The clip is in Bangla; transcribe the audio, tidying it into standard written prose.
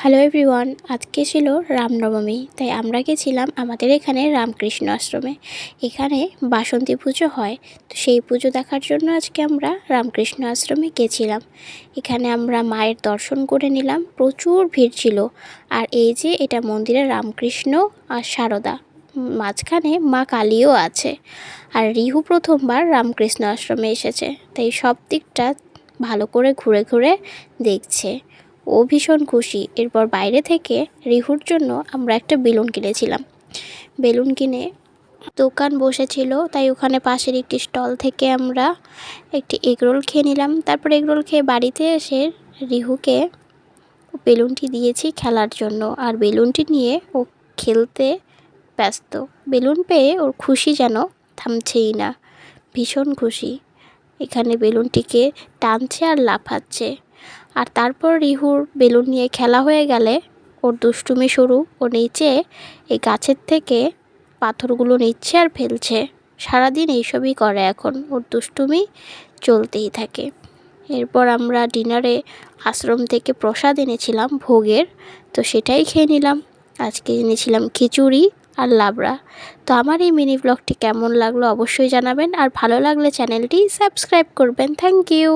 হ্যালো এভরিওয়ান, আজকে ছিল রামনবমী, তাই আমরা গেছিলাম আমাদের এখানে রামকৃষ্ণ আশ্রমে। এখানে বাসন্তী পুজো হয়, তো সেই পুজো দেখার জন্য আজকে আমরা রামকৃষ্ণ আশ্রমে গেছিলাম। এখানে আমরা মায়ের দর্শন করে নিলাম, প্রচুর ভিড় ছিল। আর এই যে এটা মন্দিরে রামকৃষ্ণ আর সারদা, মাঝখানে মা কালীও আছে। আর রিহু প্রথমবার রামকৃষ্ণ আশ্রমে এসেছে, তাই সব দিকটা ভালো করে ঘুরে ঘুরে দেখছে। ও ভীষণ খুশি। এরপর বাইরে থেকে রিহুর জন্য আমরা একটা বেলুন কিনেছিলাম। বেলুন কিনে দোকান বসেছিল, তাই ওখানে পাশের একটি স্টল থেকে আমরা একটি এগরোল খেয়ে নিলাম। তারপর এগরোল খেয়ে বাড়িতে এসে রিহুকে বেলুনটি দিয়েছি খেলার জন্য, আর বেলুনটি নিয়ে ও খেলতে ব্যস্ত। বেলুন পেয়ে ওর খুশি যেন থামছেই না, ভীষণ খুশি। এখানে বেলুনটিকে টানছে আর লাফাচ্ছে। আর তারপর রিহুর বেলুন নিয়ে খেলা হয়ে গেলে ওর দুষ্টুমি শুরু। ও নিচে এই গাছের থেকে পাথরগুলো নিচ্ছে আর ফেলছে। সারাদিন এইসবই করে, এখন ওর দুষ্টুমি চলতেই থাকে। এরপর আমরা ডিনারে আশ্রম থেকে প্রসাদ এনেছিলাম ভোগের, তো সেটাই খেয়ে নিলাম। আজকে এনেছিলাম খিচুড়ি আর লাবড়া। তো আমার এই মিনি ব্লগটি কেমন লাগলো অবশ্যই জানাবেন, আর ভালো লাগলে চ্যানেলটি সাবস্ক্রাইব করবেন। Thank you.